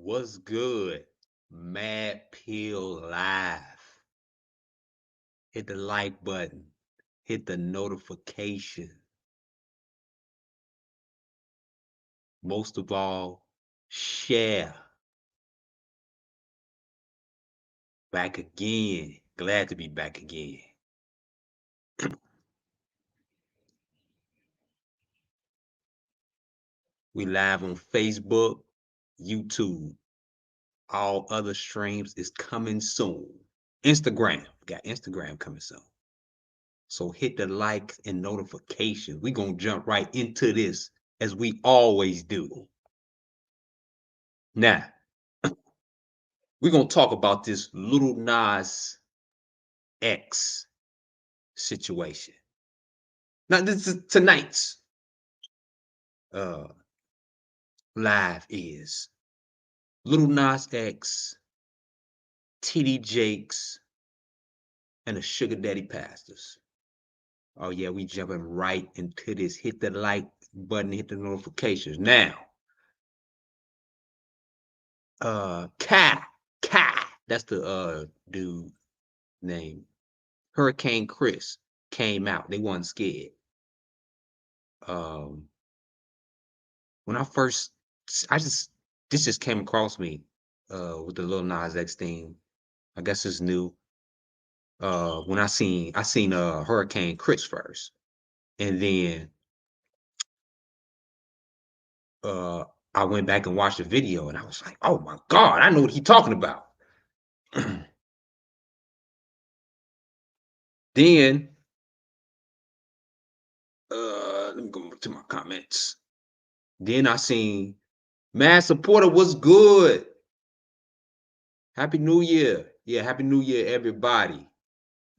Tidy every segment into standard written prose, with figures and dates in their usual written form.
What's good? Mad Pill Live. Hit the like button. Hit the notification. Most of all, share. Back again. Glad to be back again. We live on Facebook, YouTube. All other streams is coming soon. Instagram. Got Instagram coming soon. So hit the likes and notifications. We're going to jump right into this as we always do. Now, we're going to talk about this Lil Nas X situation. Now, this is tonight's uh, live is Lil Nas X, TD Jakes, and the Sugar Daddy Pastors. Oh, yeah, we jumping right into this. Hit the like button, hit the notifications. Now, Kai, that's the dude name. Hurricane Chris came out. They wasn't scared. When I first, this just came across me with the Lil Nas X thing. I guess it's new. When I seen Hurricane Chris first, and then uh I went back and watched the video, and I was like, oh my God, I know what he's talking about. Then let me go to my comments. Then I seen Mad Supporter was good. Happy New Year. Yeah, Happy New Year, everybody.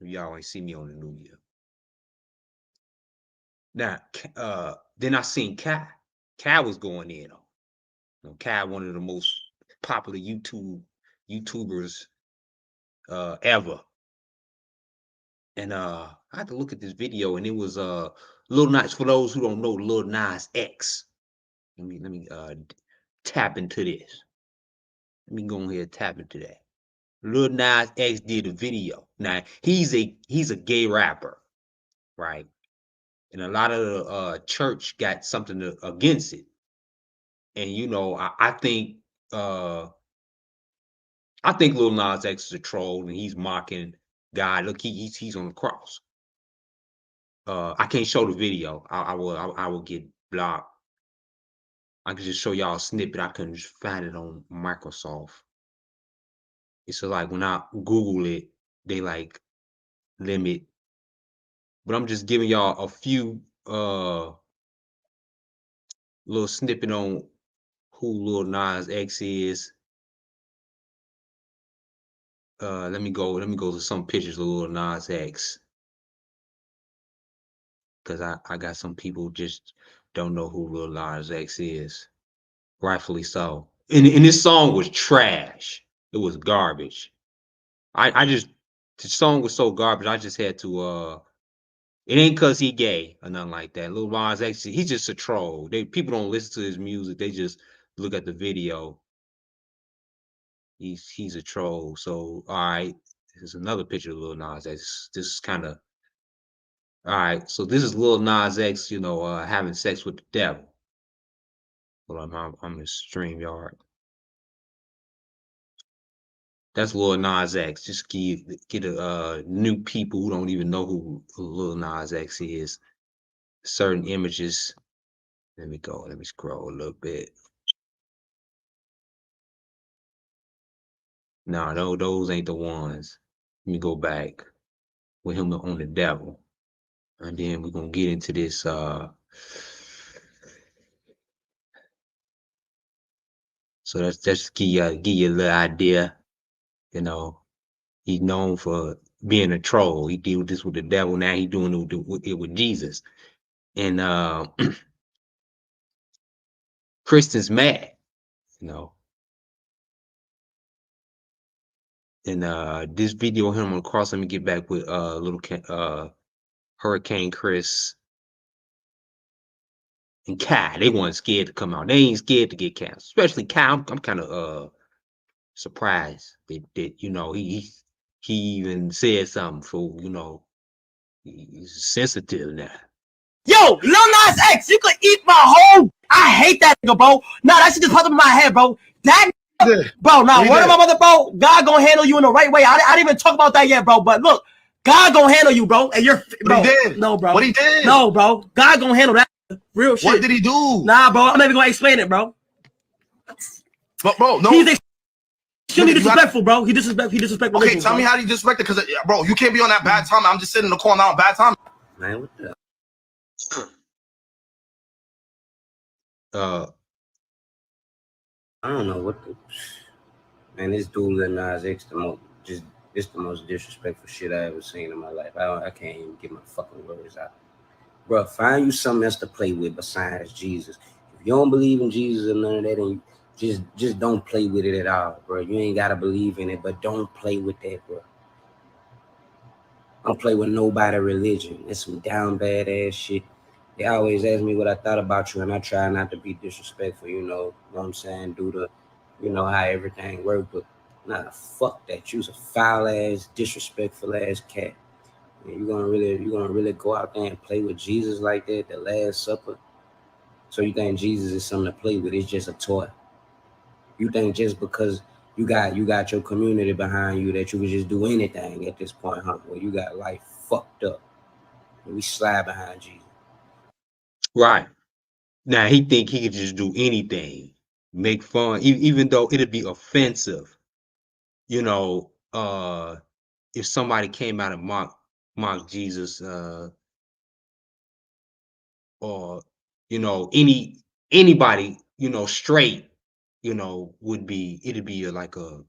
Y'all ain't see me on the New Year. Now, then I seen Kai. Kai was going in on. You know, Kai, one of the most popular YouTubers ever. And I had to look at this video, and it was Lil Nas. For those who don't know, Lil Nas X. Let me tap into this. Let me go ahead and tap into that. Lil Nas X did a video. Now he's a gay rapper, right? And a lot of the church got something against it. And you know, I think Lil Nas X is a troll, and he's mocking God. Look, he's on the cross. I can't show the video. I will get blocked. I can just show y'all a snippet. I couldn't just find it on Microsoft. It's like when I Google it, they like limit. But I'm just giving y'all a few little snippet on who Lil Nas X is. Let me go to some pictures of Lil Nas X. Because I got some people just don't know who Lil Nas X is. Rightfully so. And this song was trash. It was garbage. The song was so garbage, I just had to it ain't cause he gay or nothing like that. Lil Nas X, he's just a troll. People don't listen to his music, they just look at the video. He's a troll. So all right, there's another picture of Lil Nas X. This is kind of all right. So this is Lil Nas X, you know, having sex with the devil. Hold on, I'm in StreamYard. That's Lil Nas X. Just get a new people who don't even know who Lil Nas X is. Certain images. Let me go. Let me scroll a little bit. No, those ain't the ones. Let me go back with him on the devil, and then we're gonna get into this. So that's just give you a little idea. You know, he's known for being a troll. He did this with the devil. Now he's doing it with Jesus. And Kristen's mad, you know. And this video of him on the cross. Let me get back with Hurricane Chris and Kai. They weren't scared to come out. They ain't scared to get canceled. Especially Kai. I'm kind of surprised that you know he even said something for he's sensitive now. Yo, Lil Nas X, you could eat my whole. I hate that nigga, bro. Nah, that shit just popped up in my head, bro. That bro, now word of my mother, bro. God gonna handle you in the right way. I didn't even talk about that yet, bro. But look, God gonna handle you, bro. And you're bro. What he did? No, bro. What he did? No, bro. God gonna handle that. Real shit. What did he do? Nah, bro. I'm not even gonna explain it, bro. But bro, no. He's extremely disrespectful, bro. He disrespectful. Okay, tell me how he disrespected, because bro, you can't be on that bad time. I'm just sitting in the corner on bad time. Man, what the? I don't know what the man. This dude Lil Nas X, it's the most disrespectful shit I ever seen in my life. I can't even get my fucking words out. Bro, find you something else to play with besides Jesus. If you don't believe in Jesus or none of that, then just don't play with it at all, bro. You ain't gotta believe in it, but don't play with that, bro. Don't play with nobody religion. It's some down bad ass shit. They always ask me what I thought about you, and I try not to be disrespectful, you know what I'm saying, due to, how everything works. But nah, fuck that. You's a foul ass, disrespectful ass cat. You gonna really go out there and play with Jesus like that, the Last Supper? So you think Jesus is something to play with? It's just a toy. You think just because you got your community behind you that you could just do anything at this point, huh? Well, you got life fucked up. We slide behind Jesus. Right. Now he think he could just do anything, make fun, even though it'd be offensive. If somebody came out and mock Jesus, or anybody, straight, it'd be like a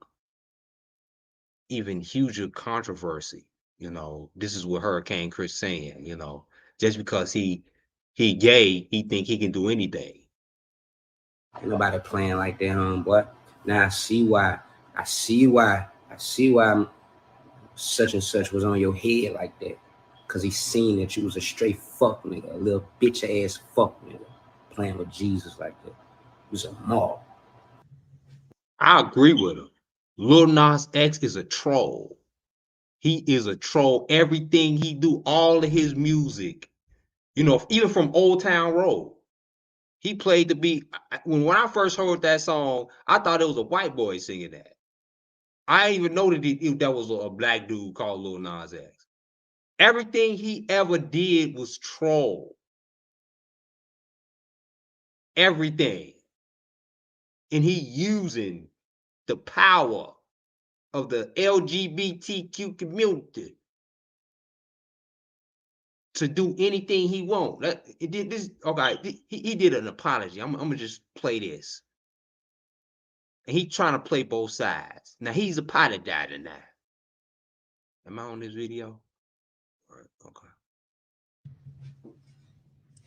even huger controversy. This is what Hurricane Chris saying. Just because he gay, he think he can do anything. Ain't nobody playing like that, homeboy. Now I see why such and such was on your head like that. Cause he seen that you was a straight fuck nigga, a little bitch ass fuck nigga, playing with Jesus like that. You was a mob. I agree with him. Lil Nas X is a troll. He is a troll. Everything he do, all of his music, even from Old Town Road, he played the beat. When I first heard that song, I thought it was a white boy singing that. I didn't even know that was a black dude called Lil Nas X. Everything he ever did was troll. Everything. And he using the power of the LGBTQ community to do anything he want. He did an apology. I'm gonna just play this. And he trying to play both sides. Now he's apologizing now. Am I on this video? All right, okay.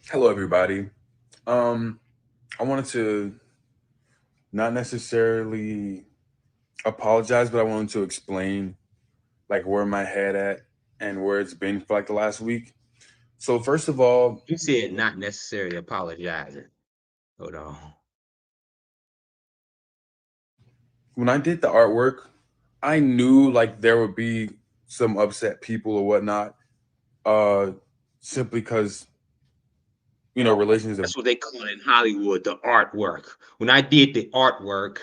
Hello, everybody. I wanted to not necessarily apologize, but I wanted to explain like where my head at and where it's been for like the last week. So first of all, You said not necessarily apologizing. Hold on. when I did the artwork, I knew like there would be some upset people or whatnot, simply because religions are That's what they call it in Hollywood, the artwork. When I did the artwork,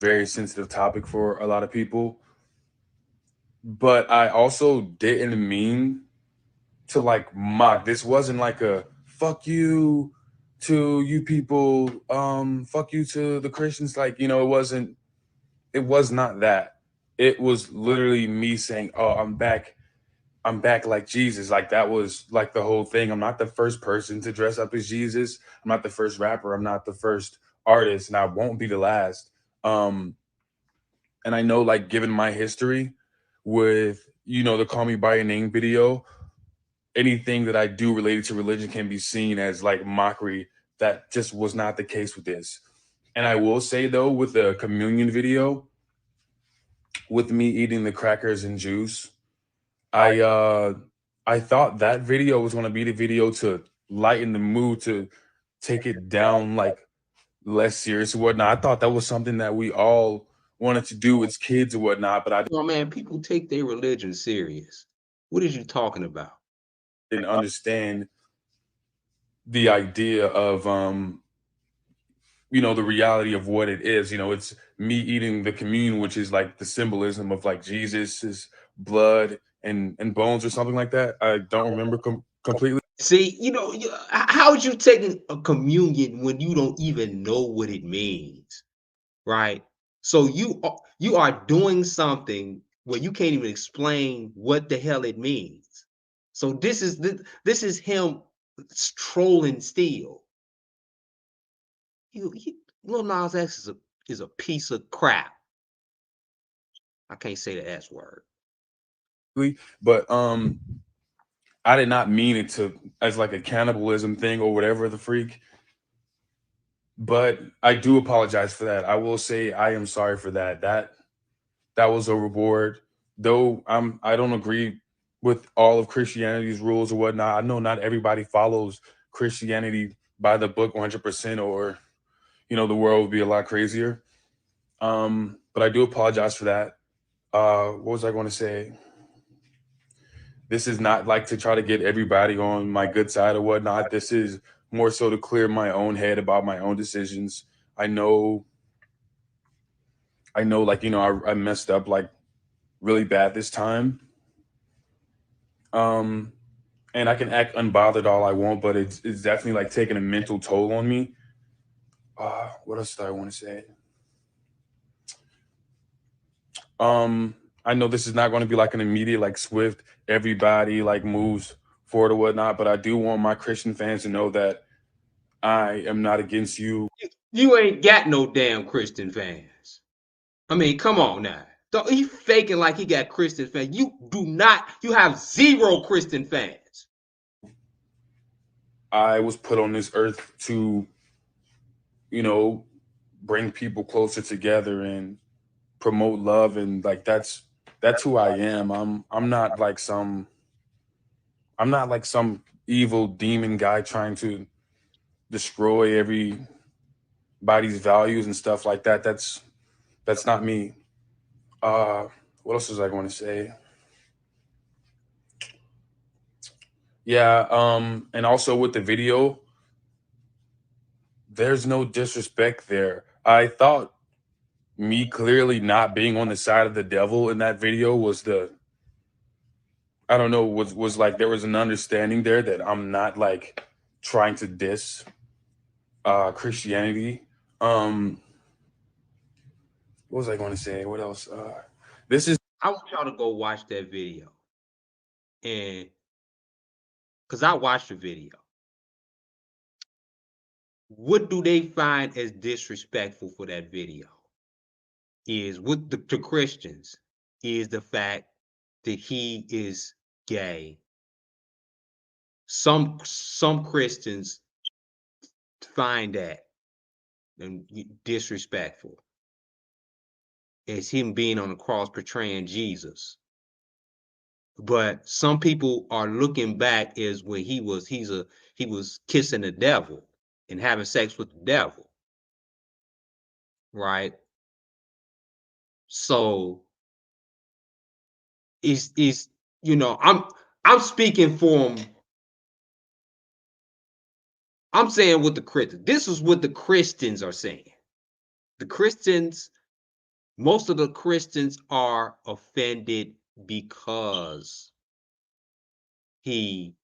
very sensitive topic for a lot of people. But I also didn't mean to like mock. This wasn't like a fuck you to you people, fuck you to the Christians. Like, it was not that. It was literally me saying, oh, I'm back like Jesus. Like that was like the whole thing. I'm not the first person to dress up as Jesus. I'm not the first rapper. I'm not the first artist, and I won't be the last. And I know, like, given my history with, the Call Me By Your Name video, anything that I do related to religion can be seen as like mockery. That just was not the case with this. And I will say though, with the communion video, with me eating the crackers and juice, I thought that video was going to be the video to lighten the mood, to take it down, like less serious or whatnot. I thought that was something that we all wanted to do as kids or whatnot, but I Oh man, people take their religion serious. What are you talking about? didn't understand the idea of the reality of what it is. It's me eating the communion, which is like the symbolism of like Jesus's blood and bones or something like that. I don't remember completely. See, how would you take a communion when you don't even know what it means, right? So you are doing something where you can't even explain what the hell it means. So this is him trolling still. Lil Nas X is a piece of crap. I can't say the S word. But I did not mean it to as like a cannibalism thing or whatever the freak. But I do apologize for that. I will say I am sorry for that. That was overboard. Though I don't agree with all of Christianity's rules or whatnot. I know not everybody follows Christianity by the book 100%, or the world would be a lot crazier. But I do apologize for that. What was I going to say? This is not like to try to get everybody on my good side or whatnot. This is more so to clear my own head about my own decisions. I know, like, I messed up like really bad this time. Um, and I can act unbothered all I want, but it's definitely like taking a mental toll on me. What else do I want to say? I know this is not going to be like an immediate, like swift, everybody like moves forward or whatnot, but I do want my Christian fans to know that I am not against you. You ain't got no damn Christian fans. I mean, come on now. He faking like he got Christian fans. You do not. You have zero Christian fans. I was put on this earth to, you know, bring people closer together and promote love, and like that's who I am. I'm not like some evil demon guy trying to destroy everybody's values and stuff like that. That's not me. What else was I going to say? Yeah, and also with the video, there's no disrespect there. I thought me clearly not being on the side of the devil in that video was I don't know, was like there was an understanding there that I'm not like trying to diss Christianity. Um what was I going to say? What else? This is I want y'all to go watch that video, and because I watched the video. What do they find as disrespectful for that video? Is with the Christians is the fact that he is gay. Some Christians find that disrespectful as him being on the cross portraying Jesus. But some people are looking back as when he was kissing the devil and having sex with the devil, right? So is I'm speaking for him. I'm saying what the Christians. This is what the Christians are saying. The Christians, most of the Christians are offended because he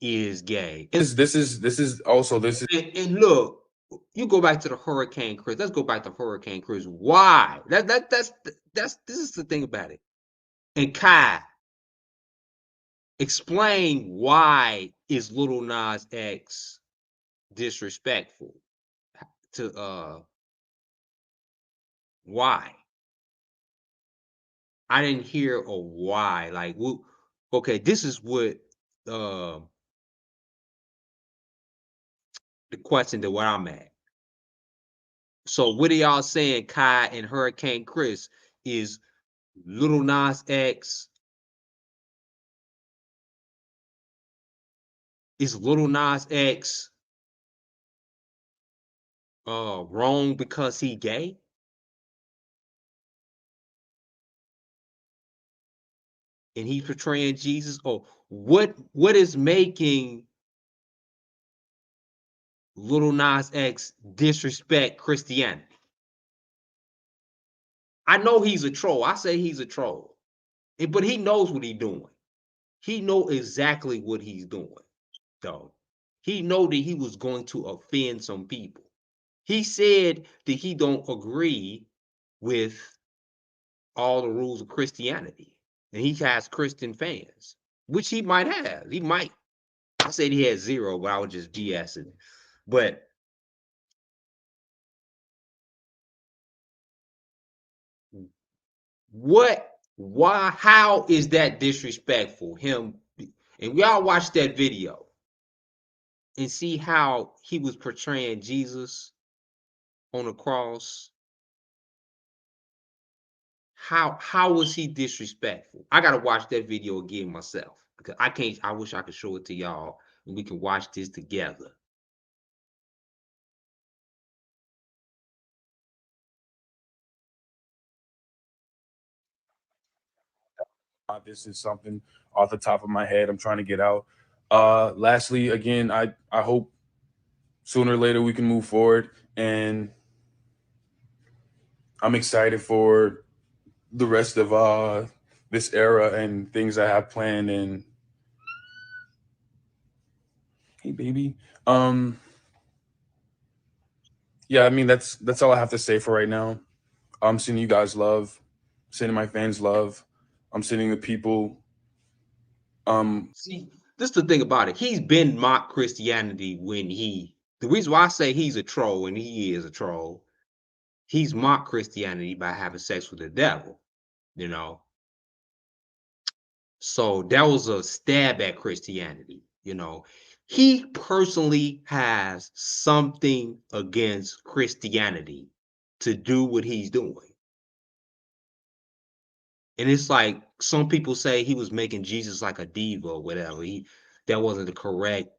is gay. And this is also this is and look, you go back to the Hurricane Chris. Let's go back to Hurricane Chris. Why? That's this is the thing about it. And Kai, explain why is Lil Nas X disrespectful to why? I didn't hear a why. Like, okay, this is what uh, the question that where I'm at. So what are y'all saying, Kai and Hurricane Chris? Is Lil Nas X is Lil Nas X wrong because he gay? And he's portraying Jesus? Or what is making Lil Nas X disrespect Christianity? I know he's a troll. I say he's a troll. But he knows what he's doing. He know exactly what he's doing, though. He know that he was going to offend some people. He said that he don't agree with all the rules of Christianity. And he has Christian fans, which he might have. He might. I said he had 0, but I was just BSing. But how is that disrespectful? Him, and we all watched that video and see how he was portraying Jesus on the cross. How was he disrespectful? I gotta watch that video again myself because I can't. I wish I could show it to y'all and we can watch this together. This is something off the top of my head I'm trying to get out. Lastly, again, I hope sooner or later we can move forward, and I'm excited for the rest of this era and things I have planned. And hey, baby, yeah, I mean that's all I have to say for right now. I'm sending you guys love, sending my fans love. I'm sending the people. See, this is the thing about it. He's been mocked Christianity when the reason why I say he's a troll and he is a troll, he's mocked Christianity by having sex with the devil, you know. So that was a stab at Christianity, you know. He personally has something against Christianity to do what he's doing. And it's like some people say he was making Jesus like a diva or whatever. That wasn't the correct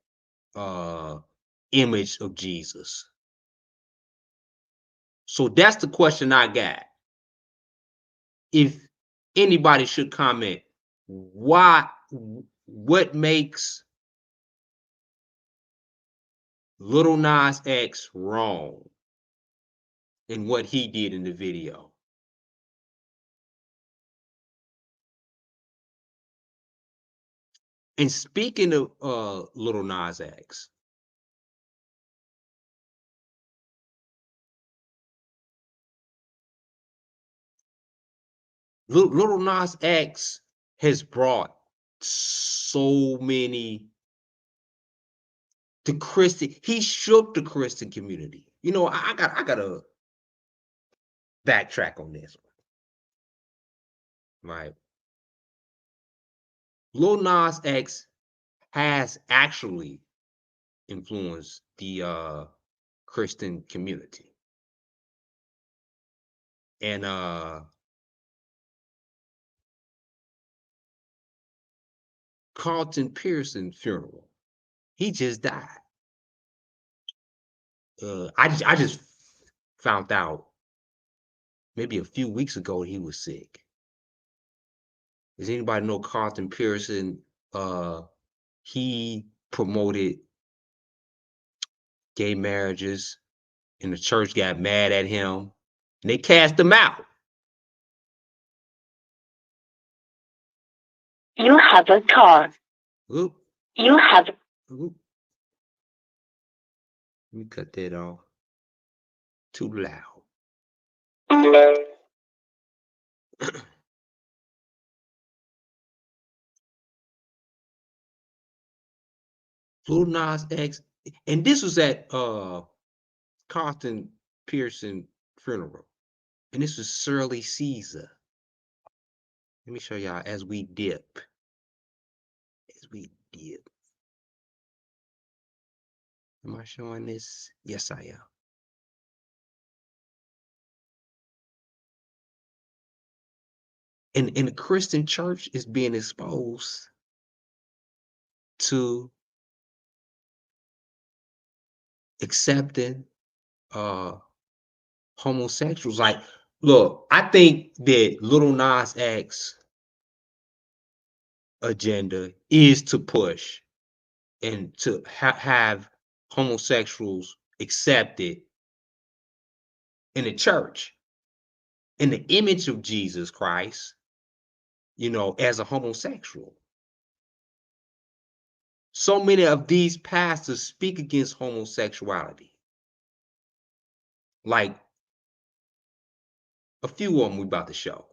uh image of Jesus. So that's the question I got. If anybody should comment, what makes Lil Nas X wrong in what he did in the video? And speaking of Lil Nas X, Lil Nas X has brought so many he shook the Christian community. You know, I gotta backtrack on this one. Right. Lil Nas X has actually influenced the Christian community. And Carlton Pearson funeral, he just died. I just found out maybe a few weeks ago he was sick. Does anybody know Carlton Pearson? He promoted gay marriages, and the church got mad at him, and they cast him out. You have a car. Oop, You have. oop. Let me cut that off. Too loud. Lil Nas X, and this was at Carlton Pearson funeral, and this was Shirley Caesar. Let me show y'all as we dip. As we dip. Am I showing this? Yes, I am. And the Christian church is being exposed to accepting homosexuals. Like, look, I think that Lil Nas X agenda is to push and to have homosexuals accepted in the church in the image of Jesus Christ, you know, as a homosexual. So many of these pastors speak against homosexuality. Like a few of them we about to show.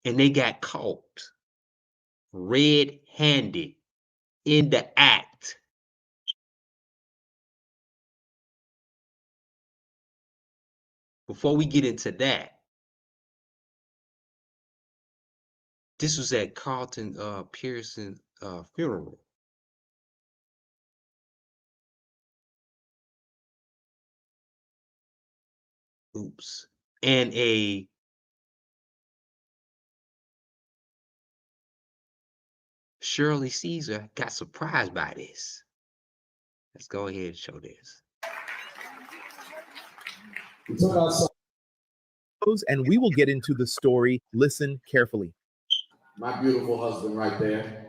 And they got caught red-handed in the act. Before we get into that, this was at Carlton Pearson funeral. Oops. And a Shirley Caesar got surprised by this. Let's go ahead and show this. And we will get into the story. Listen carefully. My beautiful husband right there.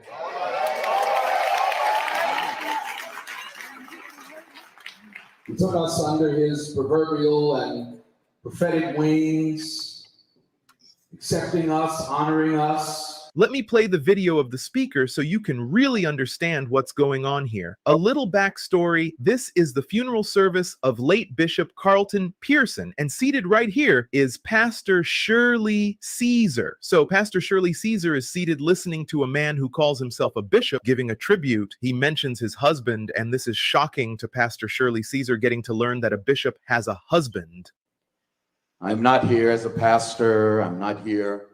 He took us under his proverbial and prophetic wings, accepting us, honoring us. Let me play the video of the speaker so you can really understand what's going on here. A little backstory. This is the funeral service of late Bishop Carlton Pearson, and seated right here is Pastor Shirley Caesar. So Pastor Shirley Caesar is seated listening to a man who calls himself a bishop giving a tribute. He mentions his husband, and this is shocking to Pastor Shirley Caesar, getting to learn that a bishop has a husband. I'm not here as a pastor. I'm not here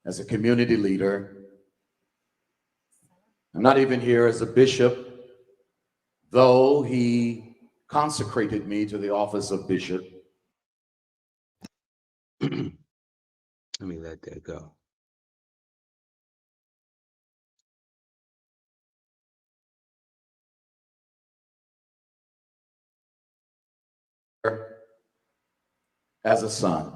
as a community leader. I'm not even here as a bishop, though he consecrated me to the office of bishop. Let me let that go. As a son.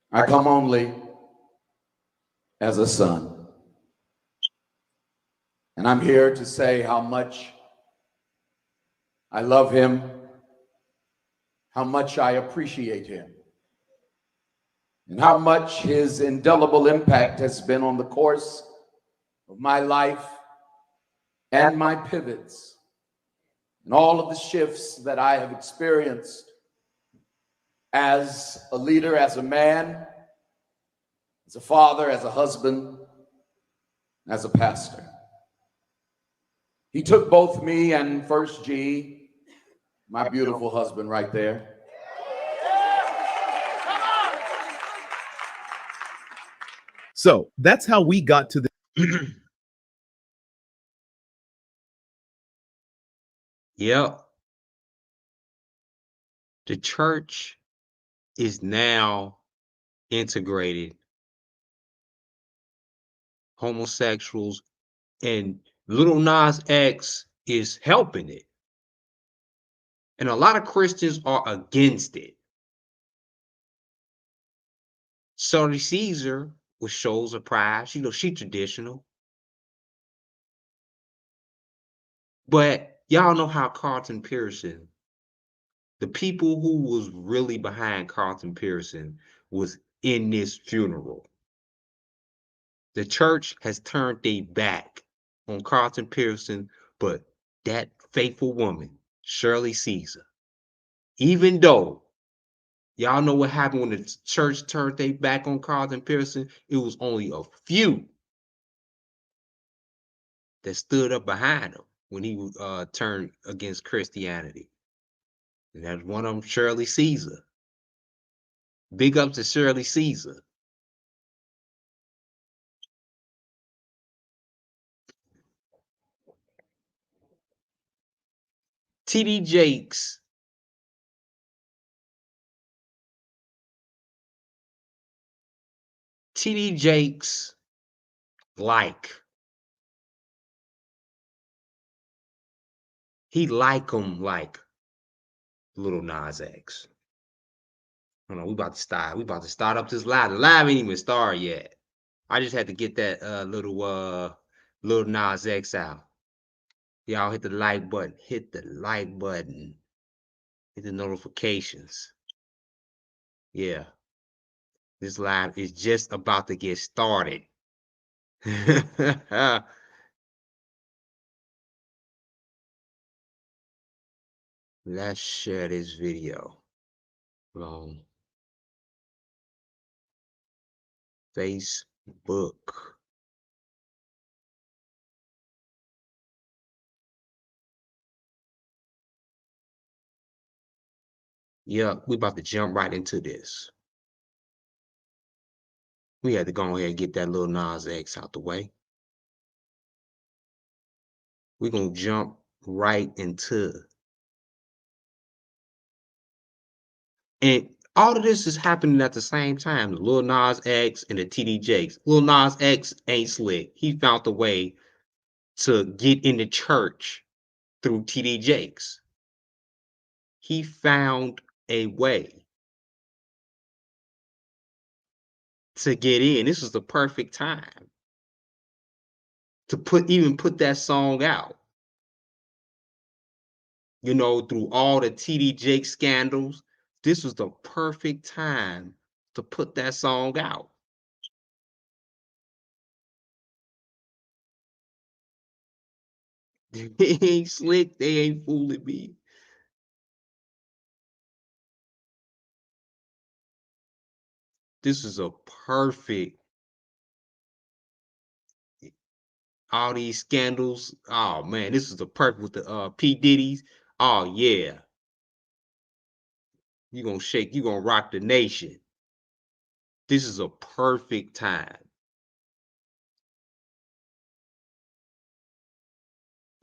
I come only as a son. And I'm here to say how much I love him, how much I appreciate him, and how much his indelible impact has been on the course of my life and my pivots and all of the shifts that I have experienced as a leader, as a man, as a father, as a husband, as a pastor. He took both me and First G, my beautiful husband right there. So that's how we got to the Yep. The church is now integrated homosexuals, and Lil Nas X is helping it. And a lot of Christians are against it. Shirley Caesar with shows of pride. You know, she traditional. But y'all know how Carlton Pearson, the people who was really behind Carlton Pearson was in this funeral. The church has turned their back on Carlton Pearson, but that faithful woman, Shirley Caesar, even though y'all know what happened when the church turned their back on Carlton Pearson, it was only a few that stood up behind him when he turned against Christianity. And that's one of them, Shirley Caesar. Big up to Shirley Caesar. TD Jakes like He like him like Lil Nas X. Hold on, we about to start. We about to start up this live. The live ain't even started yet. I just had to get that Lil Nas X out. Y'all hit the like button. Hit the like button. Hit the notifications. Yeah. This live is just about to get started. Let's share this video. On Facebook. Yeah, we about to jump right into this. We had to go ahead and get that Lil Nas X out the way. We're gonna jump right into, and all of this is happening at the same time. The Lil Nas X and the TD Jakes. Lil Nas X ain't slick. He found a way to get into church through TD Jakes. He found a way to get in. This was the perfect time to put that song out. You know, through all the TD Jakes scandals, this was the perfect time to put that song out. They ain't slick, they ain't fooling me. This is a perfect, all these scandals. Oh man, this is the perfect with the P. Diddy's. Oh yeah. You're gonna shake, you're gonna rock the nation. This is a perfect time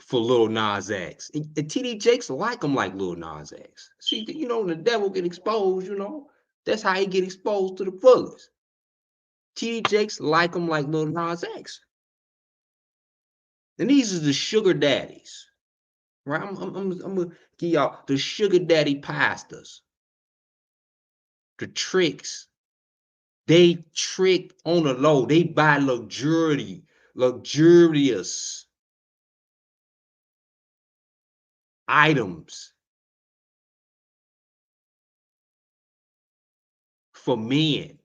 for Lil Nas X. And TD Jakes like him like Lil Nas X. See, you know, when the devil get exposed, you know, that's how he get exposed to the fullest. TD Jakes like him like Lil Nas X. And these are the sugar daddies, right? I'm gonna give y'all the sugar daddy pastors, the tricks. They trick on the low. They buy luxurious items for men.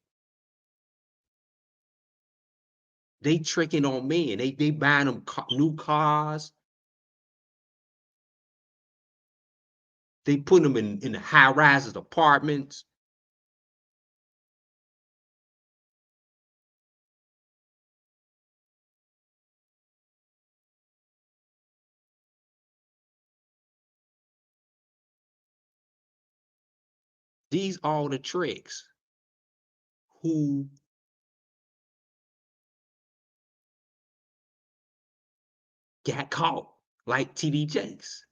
They tricking on men. They buying them new cars. They put them in the high rises apartments. These are the tricks who got caught, like TD Jakes.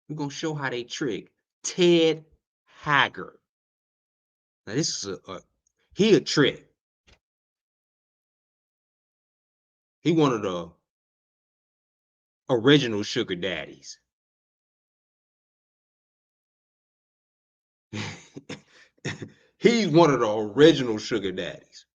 We're gonna show how they trick Ted Haggard. Now this is he a trick. He one of the original sugar daddies. He's one of the original sugar daddies.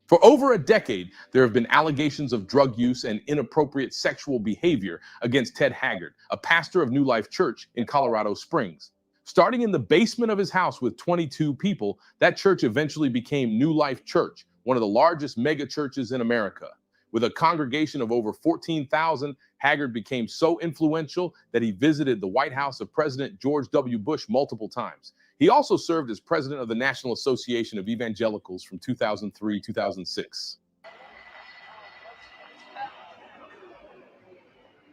For over a decade, there have been allegations of drug use and inappropriate sexual behavior against Ted Haggard, a pastor of New Life Church in Colorado Springs. Starting in the basement of his house with 22 people, that church eventually became New Life Church, one of the largest mega churches in America. With a congregation of over 14,000, Haggard became so influential that he visited the White House of President George W. Bush multiple times. He also served as president of the National Association of Evangelicals from 2003 to 2006.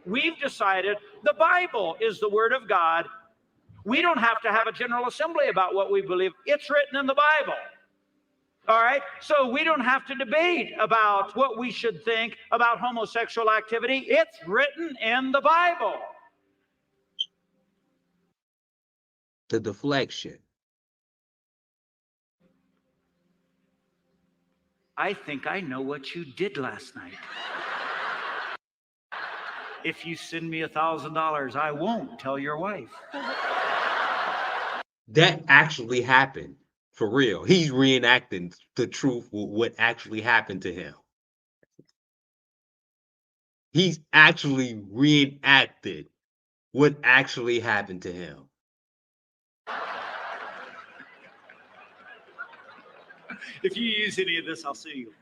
We've decided the Bible is the Word of God. We don't have to have a general assembly about what we believe. It's written in the Bible. All right? So we don't have to debate about what we should think about homosexual activity. It's written in the Bible. The deflection. I think I know what you did last night. If you send me $1,000, I won't tell your wife. That actually happened for real. He's reenacting the truth with what actually happened to him. He's actually reenacted what actually happened to him. If you use any of this, I'll sue you.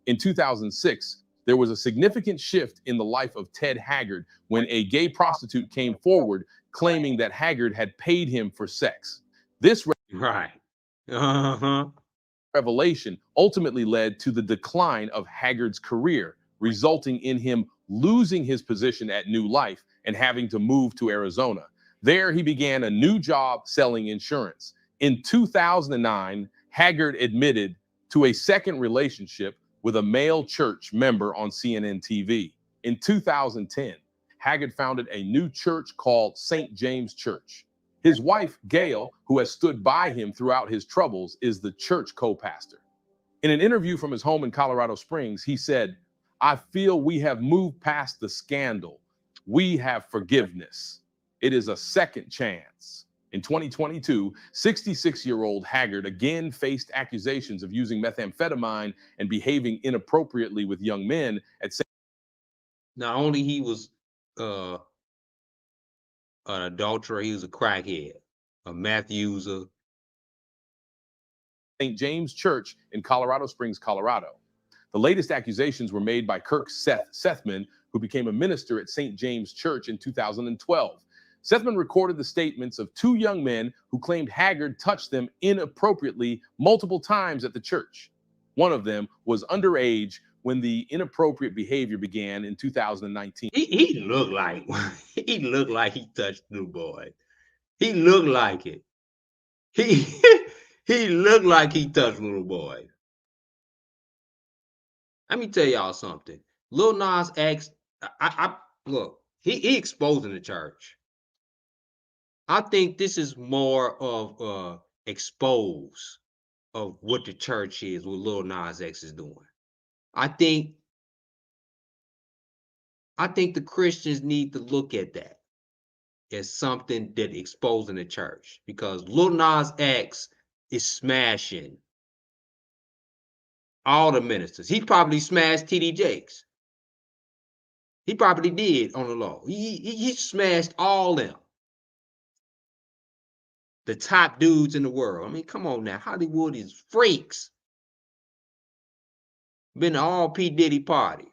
In 2006, there was a significant shift in the life of Ted Haggard when a gay prostitute came forward claiming that Haggard had paid him for sex. This Right. Uh-huh. revelation ultimately led to the decline of Haggard's career, resulting in him losing his position at New Life and having to move to Arizona. There, he began a new job selling insurance. In 2009, Haggard admitted to a second relationship with a male church member on CNN TV. In 2010, Haggard founded a new church called St. James Church. His wife, Gail, who has stood by him throughout his troubles, is the church co-pastor. In an interview from his home in Colorado Springs, he said, "I feel we have moved past the scandal. We have forgiveness. It is a second chance." In 2022, 66-year-old Haggard again faced accusations of using methamphetamine and behaving inappropriately with young men at Not only he was an adulterer, he was a crackhead, a meth user. St. James Church in Colorado Springs, Colorado. The latest accusations were made by Kirk Sethman, who became a minister at St. James Church in 2012. Sethman recorded the statements of two young men who claimed Haggard touched them inappropriately multiple times at the church. One of them was underage when the inappropriate behavior began in 2019. He looked like he looked like he touched the boy. He looked like it. He he looked like he touched little boy. Let me tell y'all something. Lil Nas X, I look, he exposing the church. I think this is more of expose of what the church is, what Lil Nas X is doing. I think the Christians need to look at that as something that exposing the church, because Lil Nas X is smashing all the ministers. He probably smashed TD Jakes. He probably did on the low. He smashed all them. The top dudes in the world. I mean, come on now. Hollywood is freaks. Been to all P. Diddy parties.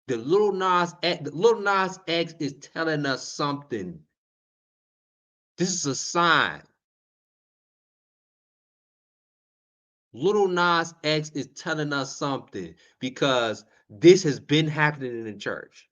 The Lil Nas X is telling us something. This is a sign. Lil Nas X is telling us something, because this has been happening in the church.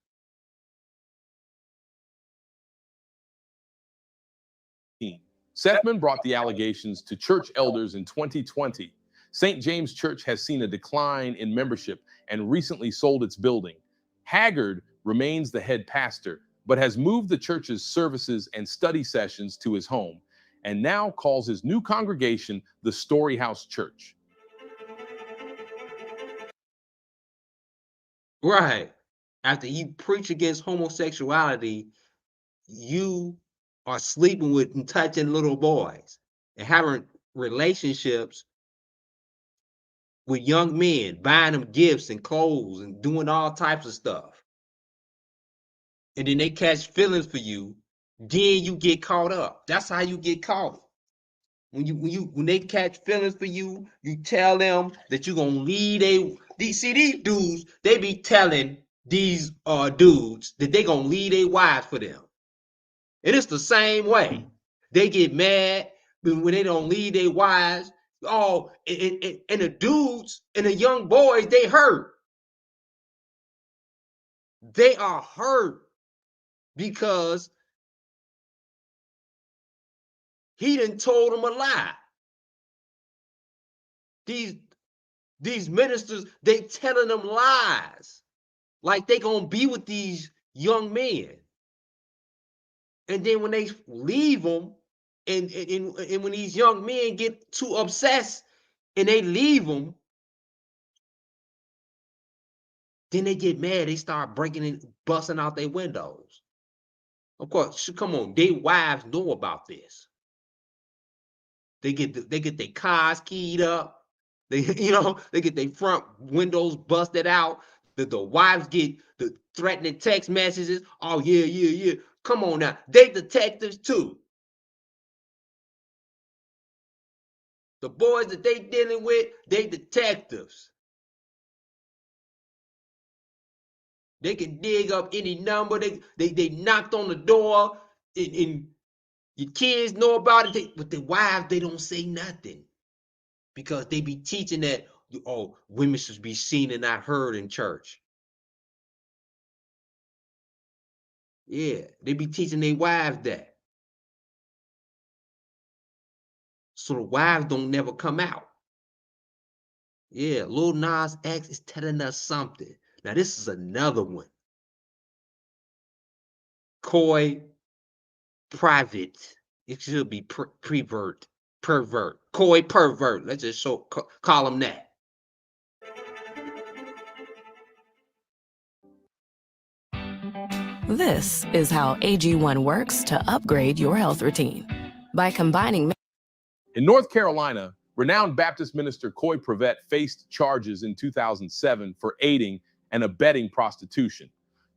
Sethman brought the allegations to church elders in 2020. St. James Church has seen a decline in membership and recently sold its building. Haggard remains the head pastor, but has moved the church's services and study sessions to his home, and now calls his new congregation the Story House Church. Right. After you preach against homosexuality, you are sleeping with and touching little boys and having relationships with young men, buying them gifts and clothes and doing all types of stuff. And then they catch feelings for you, then you get caught up. That's how you get caught. When they catch feelings for you, you tell them that you're gonna lead these dudes, they be telling these dudes that they gonna leave their wives for them. And it's the same way. They get mad when they don't leave their wives. Oh, and the dudes and the young boys, they hurt. They are hurt because he done told them a lie. These ministers, they telling them lies, like they gonna be with these young men. And then when they leave them, and when these young men get too obsessed and they leave them, then they get mad. They start breaking and busting out their windows. Of course, come on, their wives know about this. They get their cars keyed up. They they get their front windows busted out. The wives get the threatening text messages. Oh yeah. Come on now, they detectives too. The boys that they dealing with, they detectives. They can dig up any number. They knocked on the door, and your kids know about it. But the wives, they don't say nothing because they be teaching that women should be seen and not heard in church. Yeah, they be teaching their wives that. So the wives don't never come out. Yeah, Lil Nas X is telling us something. Now this is another one. Coy, private. It should be pervert. Coy pervert. Let's just call him that. This is how AG1 works to upgrade your health routine. By combining... In North Carolina, renowned Baptist minister Coy Prevett faced charges in 2007 for aiding and abetting prostitution.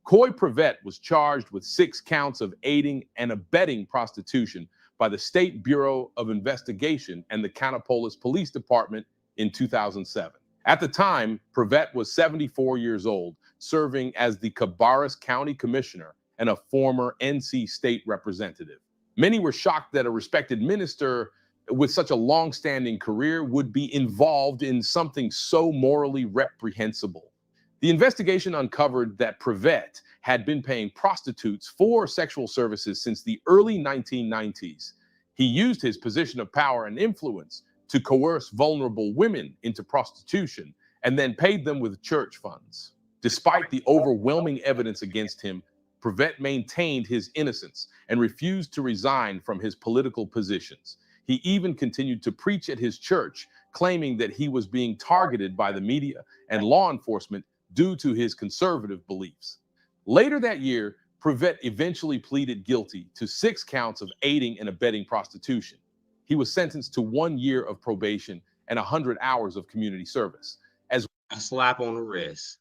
Coy Prevett was charged with 6 counts of aiding and abetting prostitution by the State Bureau of Investigation and the Kannapolis Police Department in 2007. At the time, Prevett was 74 years old, serving as the Cabarrus County Commissioner and a former NC State Representative. Many were shocked that a respected minister with such a long-standing career would be involved in something so morally reprehensible. The investigation uncovered that Prevett had been paying prostitutes for sexual services since the early 1990s. He used his position of power and influence to coerce vulnerable women into prostitution and then paid them with church funds. Despite the overwhelming evidence against him, Prevett maintained his innocence and refused to resign from his political positions. He even continued to preach at his church, claiming that he was being targeted by the media and law enforcement due to his conservative beliefs. Later that year, Prevett eventually pleaded guilty to 6 counts of aiding and abetting prostitution. He was sentenced to 1 year of probation and 100 hours of community service, as a slap on the wrist,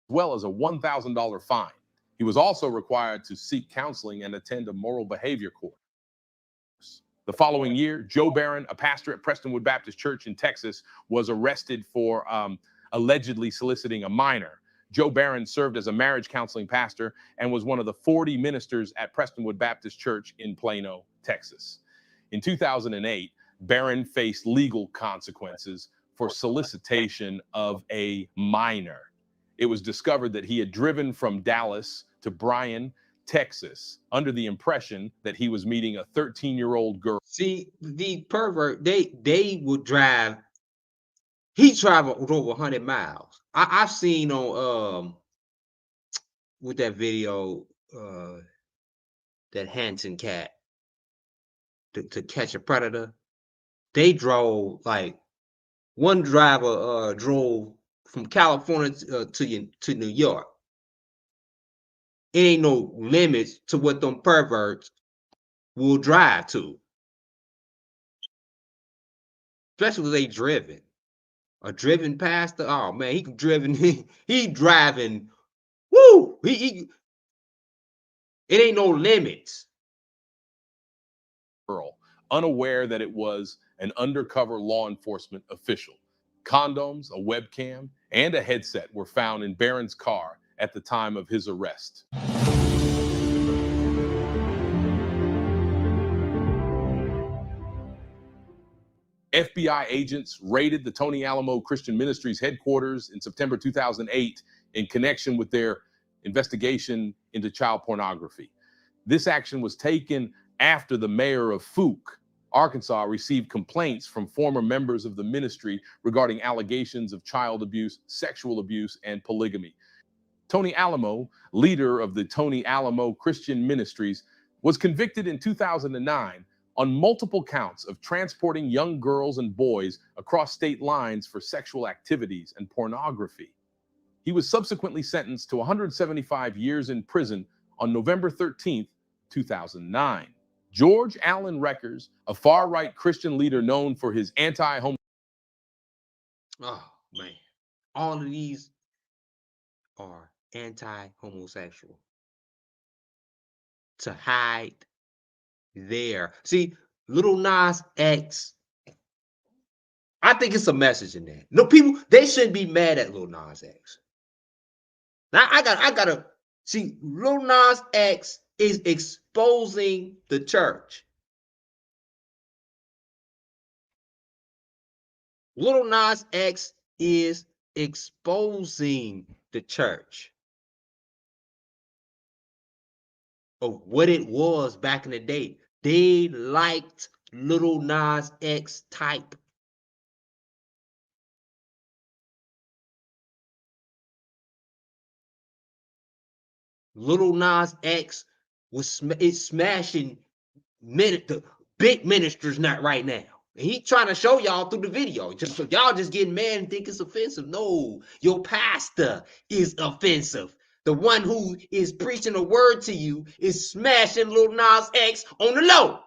well as a $1,000 fine. He was also required to seek counseling and attend a moral behavior course. The following year, Joe Barron, a pastor at Prestonwood Baptist Church in Texas, was arrested for allegedly soliciting a minor. Joe Barron served as a marriage counseling pastor and was one of the 40 ministers at Prestonwood Baptist Church in Plano, Texas. In 2008, Barron faced legal consequences for solicitation of a minor. It was discovered that he had driven from Dallas to Bryan, Texas, under the impression that he was meeting a 13-year-old girl. See, the pervert, they would drive. He traveled over 100 miles. I've seen on with that video that Hanson cat to catch a predator. They drove, like, one driver drove from California to New York. It ain't no limits to what them perverts will drive to, especially if they driven. A driven pastor, oh man, he driven. He driving. Woo! It ain't no limits. Girl, unaware that it was an undercover law enforcement official. Condoms, a webcam, and a headset were found in Barron's car at the time of his arrest. FBI agents raided the Tony Alamo Christian Ministries headquarters in September 2008 in connection with their investigation into child pornography. This action was taken after the mayor of Fuke, Arkansas, received complaints from former members of the ministry regarding allegations of child abuse, sexual abuse, and polygamy. Tony Alamo, leader of the Tony Alamo Christian Ministries, was convicted in 2009 on multiple counts of transporting young girls and boys across state lines for sexual activities and pornography. He was subsequently sentenced to 175 years in prison on November 13th, 2009. George Allen Reckers, a far-right Christian leader known for his anti-homo... Oh, man. All of these are anti-homosexual. To hide there. See, Lil Nas X, I think it's a message in that. No, people, they shouldn't be mad at Lil Nas X. Now, I gotta see, Lil Nas X is exposing the church. Lil Nas X is exposing the church of what it was back in the day. They liked Lil Nas X type. Lil Nas X was smashing the big ministers not right now. And he trying to show y'all through the video. Just so y'all just getting mad and think it's offensive. No, your pastor is offensive. The one who is preaching a word to you is smashing Lil Nas X on the low.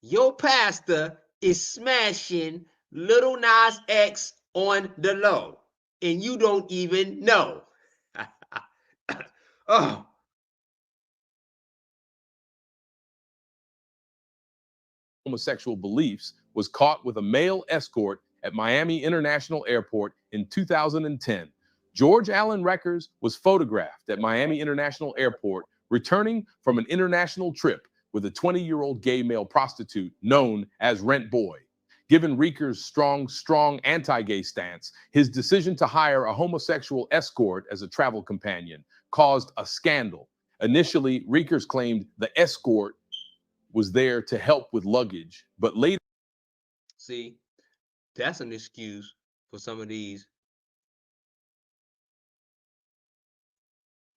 Your pastor is smashing Lil Nas X on the low. And you don't even know. Oh. Homosexual beliefs was caught with a male escort at Miami International Airport in 2010. George Allen Reckers was photographed at Miami International Airport returning from an international trip with a 20-year-old gay male prostitute known as Rent Boy. Given Reckers' strong anti-gay stance, his decision to hire a homosexual escort as a travel companion caused a scandal. Initially, Reckers claimed the escort was there to help with luggage, but later... See, that's an excuse for some of these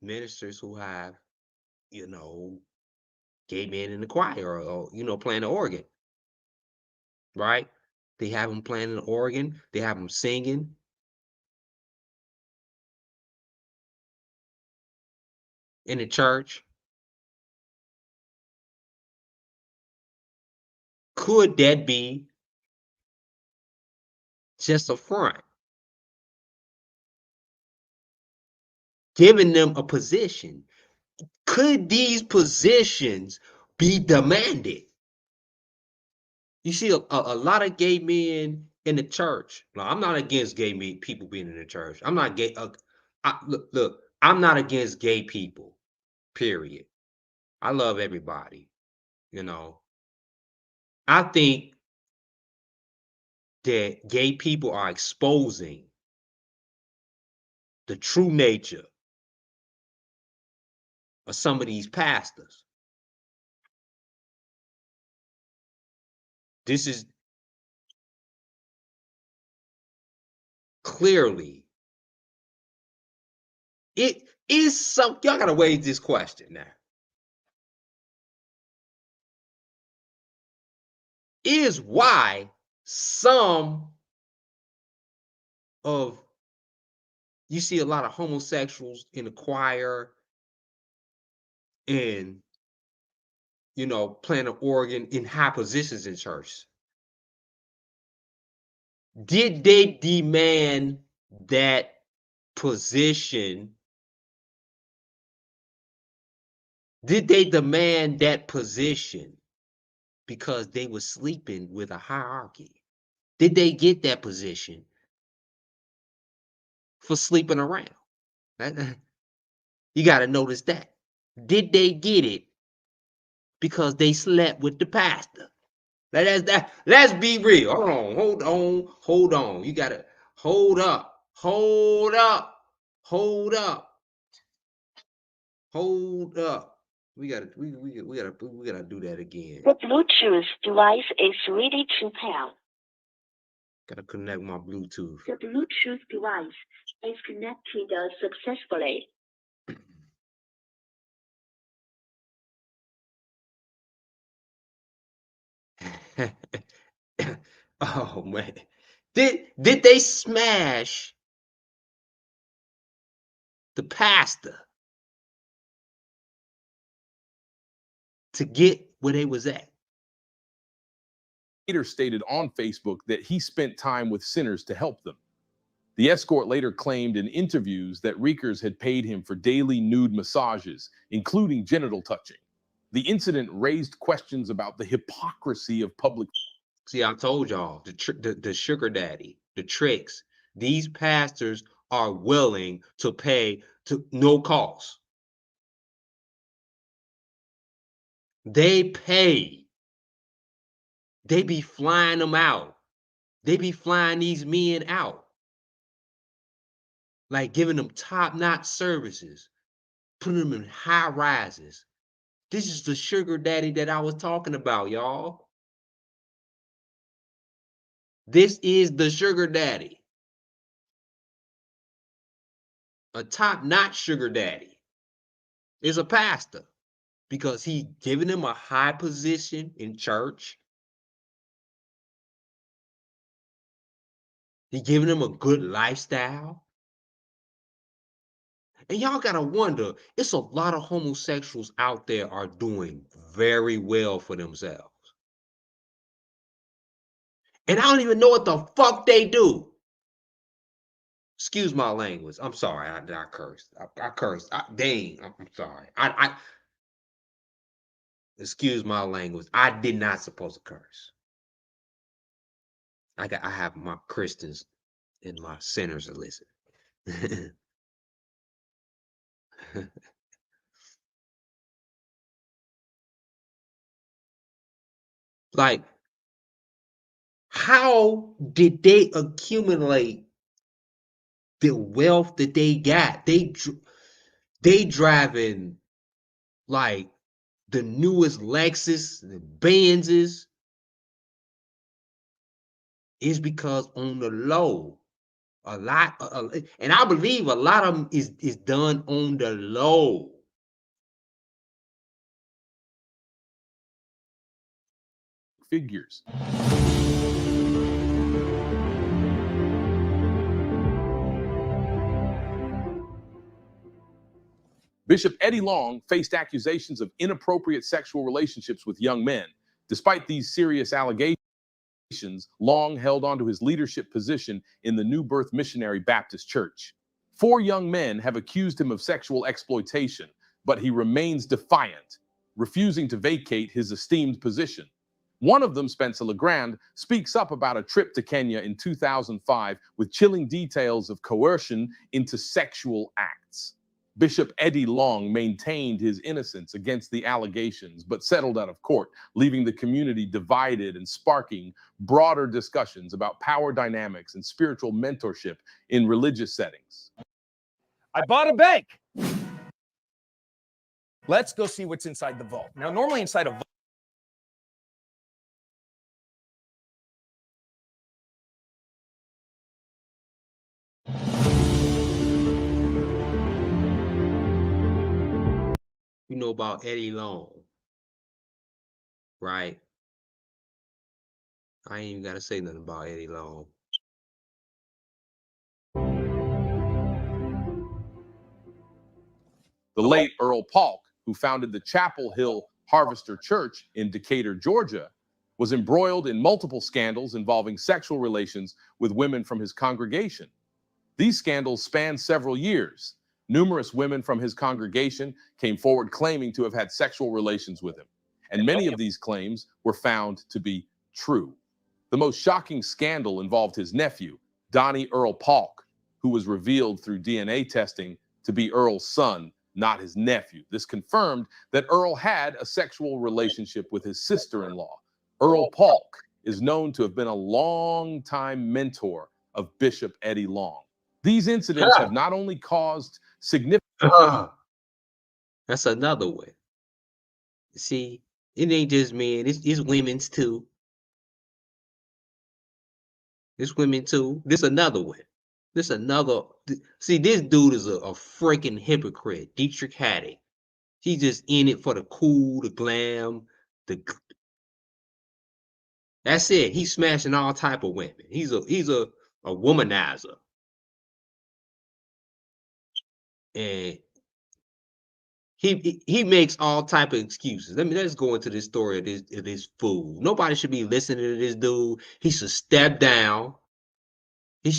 ministers who have, gay men in the choir or playing the organ, right? They have them playing the organ. They have them singing. In the church. Could that be just a front? Giving them a position. Could these positions be demanded? You see a lot of gay men in the church. Now, I'm not against gay people being in the church. I'm not gay. Look, I'm not against gay people, period. I love everybody, I think that gay people are exposing the true nature of some of these pastors. This is clearly, it is some, y'all gotta weigh this question now. Is why some of, you see a lot of homosexuals in the choir and, playing the organ in high positions in church. Did they demand that position? Did they demand that position because they were sleeping with a hierarchy? Did they get that position for sleeping around? You got to notice that. Did they get it because they slept with the pastor? Let's be real. Hold on. You got to hold up. We gotta do that again. The Bluetooth device is ready to pair. Gotta connect my Bluetooth. The Bluetooth device is connected successfully. Oh man. Did they smash the pastor to get where they was at? Later stated on Facebook that he spent time with sinners to help them. The escort later claimed in interviews that Reekers had paid him for daily nude massages, including genital touching. The incident raised questions about the hypocrisy of public. See, I told y'all, the sugar daddy, the tricks. These pastors are willing to pay to no cost. They pay. They be flying them out. They be flying these men out. Like giving them top-notch services, putting them in high rises. This is the sugar daddy that I was talking about, y'all. This is the sugar daddy. A top-notch sugar daddy is a pastor because he giving them a high position in church. He giving them a good lifestyle. And y'all gotta wonder, it's a lot of homosexuals out there are doing very well for themselves. And I don't even know what the fuck they do. Excuse my language. I'm sorry. I cursed. I cursed. Dang. I'm sorry. Excuse my language. I did not supposed to curse. I have my Christians and my sinners to listen. Like, how did they accumulate the wealth that they got? They driving like the newest Lexus, the Benzes. Is because on the low, a lot, and I believe a lot of them is done on the low. Figures. Bishop Eddie Long faced accusations of inappropriate sexual relationships with young men. Despite these serious allegations, Long held on to his leadership position in the New Birth Missionary Baptist Church. 4 young men have accused him of sexual exploitation, but he remains defiant, refusing to vacate his esteemed position. One of them, Spencer LeGrand, speaks up about a trip to Kenya in 2005 with chilling details of coercion into sexual acts. Bishop Eddie Long maintained his innocence against the allegations, but settled out of court, leaving the community divided and sparking broader discussions about power dynamics and spiritual mentorship in religious settings. I bought a bank. Let's go see what's inside the vault. Now, normally inside a vault, You know about Eddie Long, right? I ain't even gotta say nothing about Eddie Long. The late Earl Polk, who founded the Chapel Hill Harvester Church in Decatur, Georgia, was embroiled in multiple scandals involving sexual relations with women from his congregation. These scandals spanned several years. Numerous women from his congregation came forward claiming to have had sexual relations with him, and many of these claims were found to be true. The most shocking scandal involved his nephew, Donnie Earl Polk, who was revealed through DNA testing to be Earl's son, not his nephew. This confirmed that Earl had a sexual relationship with his sister-in-law. Earl Polk is known to have been a long-time mentor of Bishop Eddie Long. These incidents have not only caused significant... That's another one. See, it ain't just men, it's women's too. It's women too. This another one. This another. See, this dude is a freaking hypocrite. Dietrich Haddon. He's just in it for the cool, the glam, the. That's it. He's smashing all type of women. He's a womanizer. And he makes all type of excuses. Let's go into this story of this fool. Nobody should be listening to this dude. He should step down. He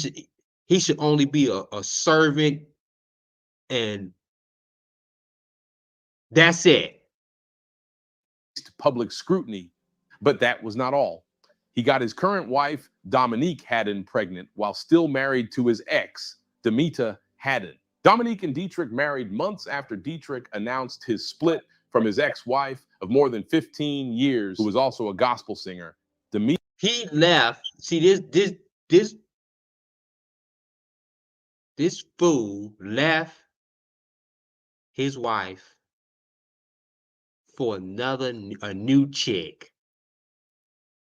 should only be a servant, and that's it. Public scrutiny, but that was not all. He got his current wife, Dominique Haddon, pregnant while still married to his ex, Demita Haddon. Dominique and Dietrich married months after Dietrich announced his split from his ex-wife of more than 15 years, who was also a gospel singer. He left. See, this fool left his wife for a new chick.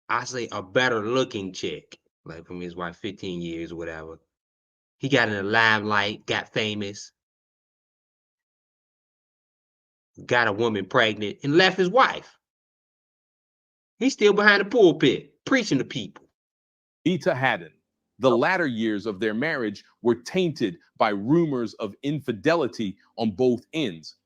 I say a better looking chick, like from his wife 15 years or whatever. He got in the limelight, got famous, got a woman pregnant, and left his wife. He's still behind the pulpit, preaching to people. Demita Haddon. The latter years of their marriage were tainted by rumors of infidelity on both ends.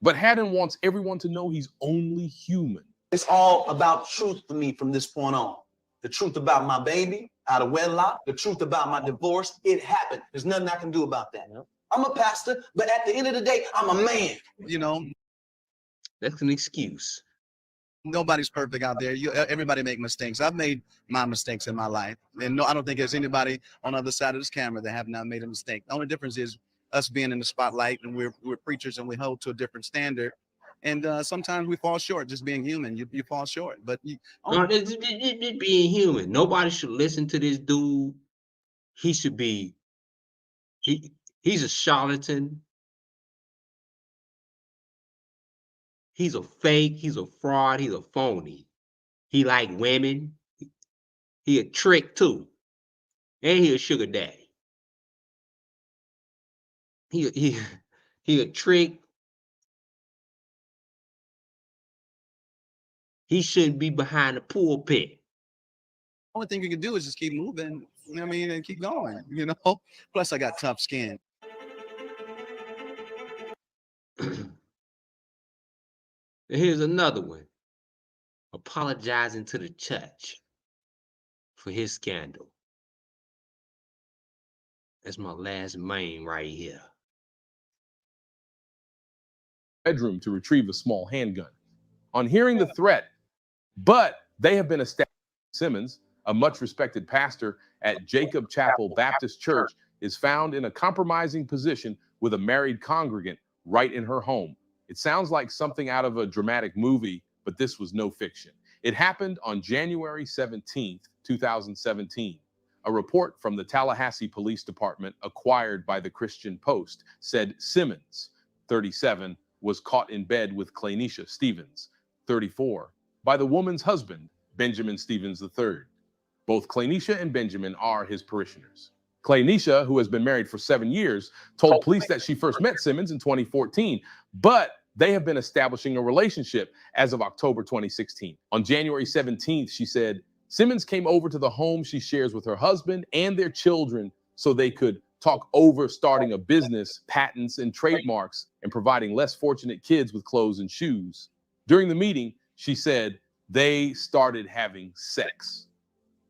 But Haddon wants everyone to know he's only human. It's all about truth for me from this point on. The truth about my baby out of wedlock, the truth about my divorce, it happened. There's nothing I can do about that. I'm a pastor, but at the end of the day, I'm a man. You know, that's an excuse. Nobody's perfect out there. Everybody make mistakes. I've made my mistakes in my life. And no, I don't think there's anybody on the other side of this camera that have not made a mistake. The only difference is us being in the spotlight, and we're preachers and we hold to a different standard. And sometimes we fall short, just being human. You fall short. But being human. Nobody should listen to this dude. He should be, he's a charlatan. He's a fake, he's a fraud, he's a phony. He like women. He a trick too. And he a sugar daddy. He a trick. He shouldn't be behind the pulpit. Only thing you can do is just keep moving, you know what I mean, and keep going, you know? Plus I got tough skin. Here's another one. Apologizing to the church for his scandal. That's my last main right here. Bedroom to retrieve a small handgun. On hearing the threat, but they have been established. Simmons, a much respected pastor at Jacob Chapel Baptist Church, is found in a compromising position with a married congregant right in her home. It sounds like something out of a dramatic movie, but this was no fiction. It happened on January 17th, 2017. A report from the Tallahassee Police Department, acquired by the Christian Post, said Simmons, 37, was caught in bed with Claynisha Stevens, 34, by the woman's husband, Benjamin Stevens III. Both Claynisha and Benjamin are his parishioners. Claynisha, who has been married for 7 years, told police that she first met Simmons in 2014, but they have been establishing a relationship as of October 2016. On January 17th, she said, Simmons came over to the home she shares with her husband and their children so they could talk over starting a business, patents and trademarks, and providing less fortunate kids with clothes and shoes. During the meeting, she said they started having sex.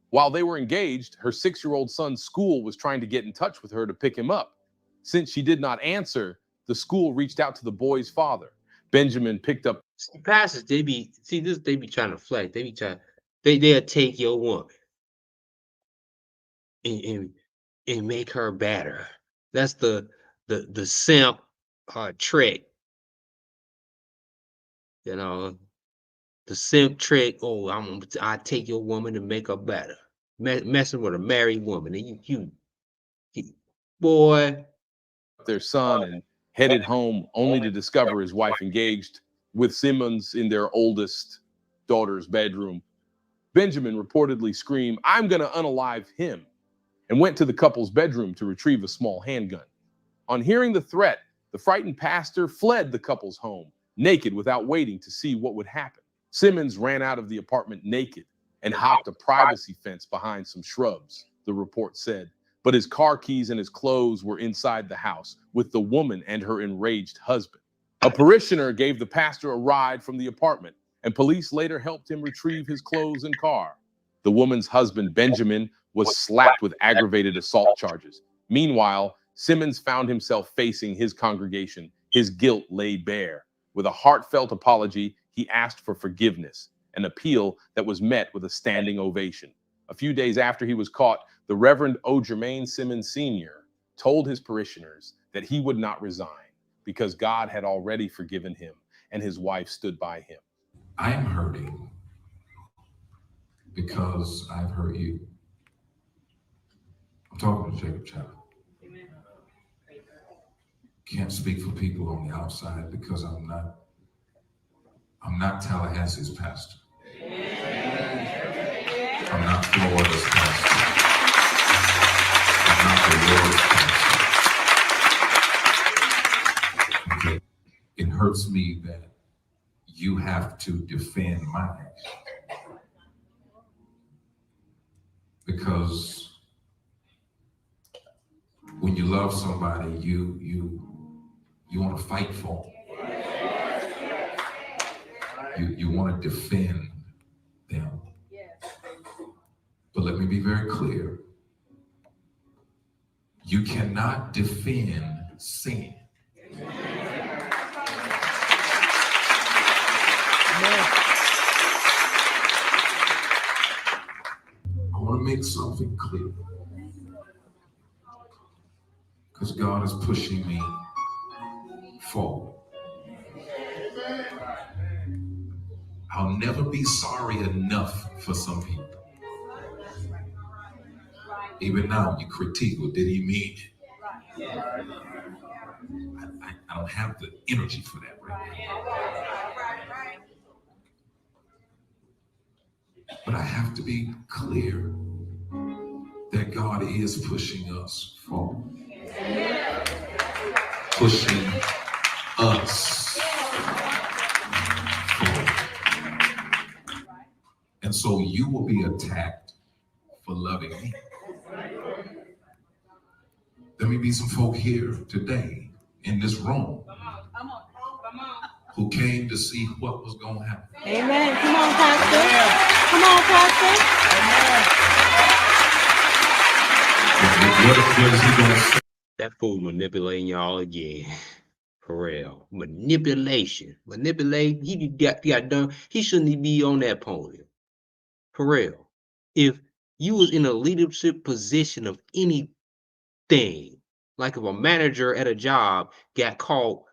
While they were engaged, her 6-year-old son's school was trying to get in touch with her to pick him up. Since she did not answer, the school reached out to the boy's father. Benjamin picked up. Pastors, they be trying to flex. They'll take your woman and make her better. That's the simp trick. You know, the simp trick. Oh, I take your woman to make her better. Messing with a married woman, and you boy. Their son and headed home only to discover his wife engaged with Simmons in their oldest daughter's bedroom. Benjamin reportedly screamed, "I'm going to unalive him." and went to the couple's bedroom to retrieve a small handgun. On hearing the threat, the frightened pastor fled the couple's home, naked without waiting to see what would happen. Simmons ran out of the apartment naked and hopped a privacy fence behind some shrubs, the report said. But his car keys and his clothes were inside the house with the woman and her enraged husband. A parishioner gave the pastor a ride from the apartment, and police later helped him retrieve his clothes and car. The woman's husband, Benjamin, was slapped with aggravated assault charges. Meanwhile, Simmons found himself facing his congregation, his guilt laid bare. With a heartfelt apology, he asked for forgiveness, an appeal that was met with a standing ovation. A few days after he was caught, the Reverend O. Jermaine Simmons Sr. told his parishioners that he would not resign because God had already forgiven him and his wife stood by him. I am hurting because I've hurt you. I'm talking to Jacob Chapel. Can't speak for people on the outside because I'm not Tallahassee's pastor. I'm not Florida's pastor. I'm not the Lord's pastor. Okay. It hurts me that you have to defend my action. Because when you love somebody, you want to fight for them. You want to defend them. But let me be very clear. You cannot defend sin. I want to make something clear. Because God is pushing me forward. I'll never be sorry enough for some people. Even now, you critique, well, did he mean it? I don't have the energy for that right now. But I have to be clear that God is pushing us forward. Pushing us forward. And so you will be attacked for loving me. There may be some folk here today in this room who came to see what was going to happen. Amen. Come on, Pastor. Come on, Pastor. What is he going to say? That fool manipulating y'all again. For real. Manipulation. Manipulate. He got done. He shouldn't be on that podium. For real. If you was in a leadership position of anything, like if a manager at a job got caught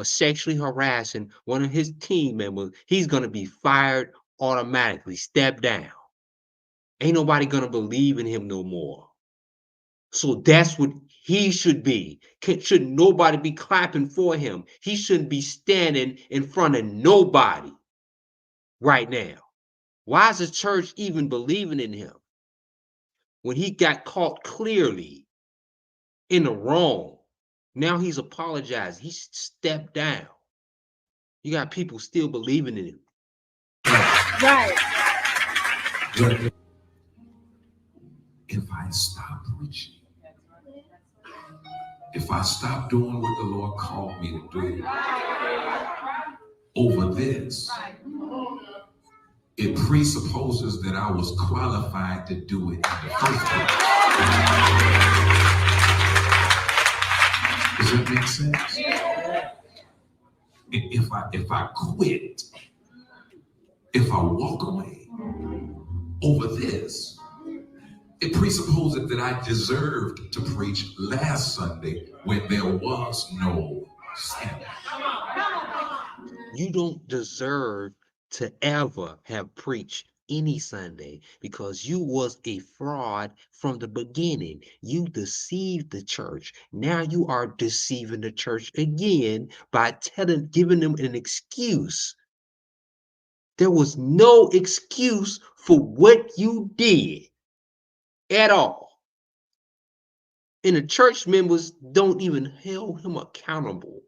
sexually harassing one of his team members, he's gonna be fired automatically, step down. Ain't nobody gonna believe in him no more. So that's what he should be. Should nobody be clapping for him? He shouldn't be standing in front of nobody right now. Why is the church even believing in him? When he got caught clearly in the wrong, now he's apologizing. He stepped down. You got people still believing in him. Right. If I stop preaching, if I stop doing what the Lord called me to do over this, it presupposes that I was qualified to do it in the first place. Does that make sense? If I quit, if I walk away over this, it presupposes that I deserved to preach last Sunday when there was no Sabbath. You don't deserve to ever have preached any Sunday because you was a fraud from the beginning. You deceived the church. Now you are deceiving the church again by giving them an excuse. There was no excuse for what you did at all. And the church members don't even hold him accountable.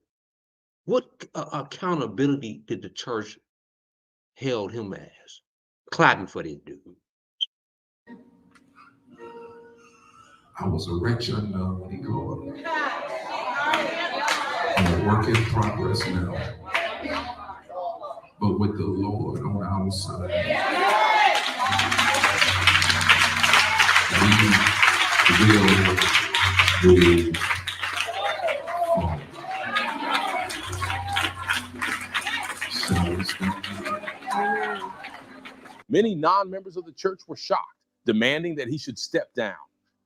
What accountability did the church held him as? Clapping for this dude. I was a wretch unknown when he grew up. I'm a work in progress now. But with the Lord on our side, we will move forward. Many non-members of the church were shocked, demanding that he should step down.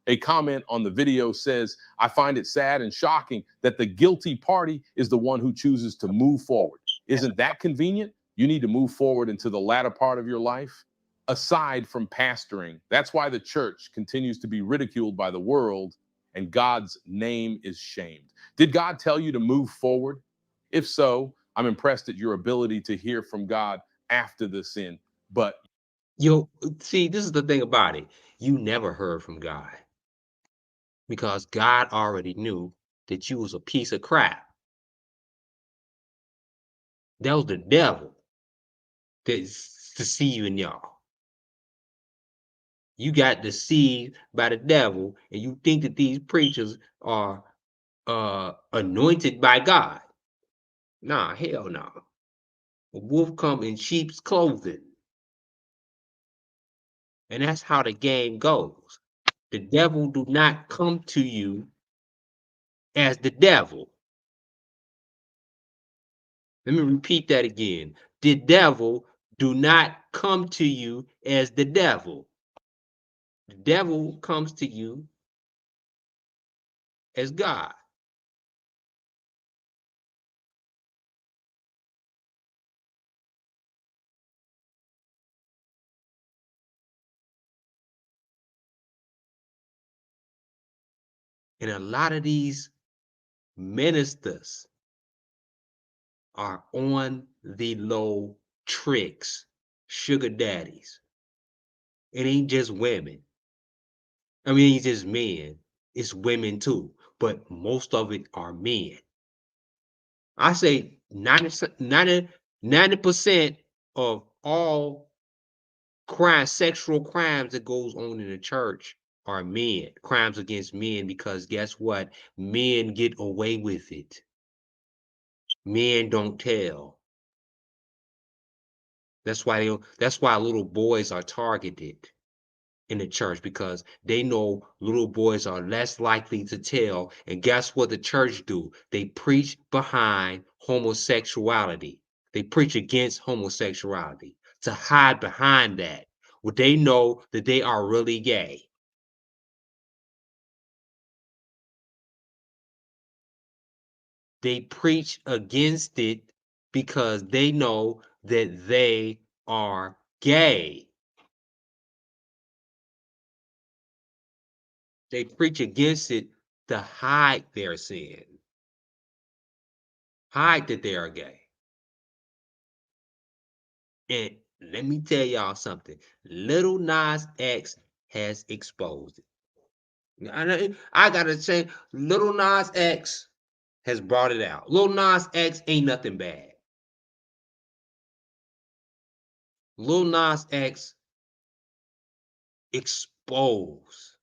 A comment on the video says, "I find it sad and shocking that the guilty party is the one who chooses to move forward. Isn't that convenient? You need to move forward into the latter part of your life." Aside from pastoring, that's why the church continues to be ridiculed by the world and God's name is shamed. Did God tell you to move forward? If so, I'm impressed at your ability to hear from God after the sin. But see, this is the thing about it. You never heard from God because God already knew that you was a piece of crap. That was the devil that's deceiving y'all. You got deceived by the devil, and you think that these preachers are anointed by God. Nah, hell no. A wolf come in sheep's clothing. And that's how the game goes. The devil do not come to you as the devil. Let me repeat that again. The devil do not come to you as the devil. The devil comes to you as God. And a lot of these ministers are on the low tricks, sugar daddies. It ain't just women. I mean, it ain't just men. It's women too. But most of it are men. I say 90% of all crimes, sexual crimes that goes on in the church are men, crimes against men, because guess what? Men get away with it. Men don't tell. That's why little boys are targeted in the church, because they know little boys are less likely to tell. And guess what the church do? They preach behind homosexuality. They preach against homosexuality to hide behind that. Well, they know that they are really gay. They preach against it because they know that they are gay. They preach against it to hide their sin. Hide that they are gay. And let me tell y'all something. Lil Nas X has exposed it. I gotta say, Lil Nas X has brought it out. Lil Nas X ain't nothing bad. Lil Nas X exposed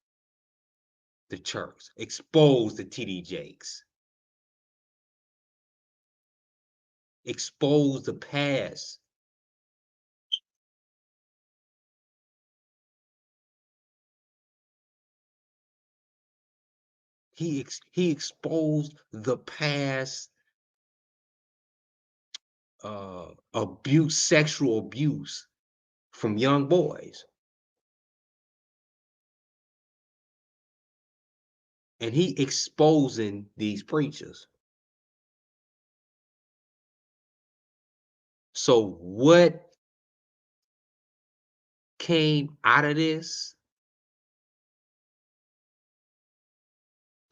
the church, exposed the TD Jakes, exposed the past. He exposed the past abuse, sexual abuse from young boys. And he exposing these preachers. So what came out of this?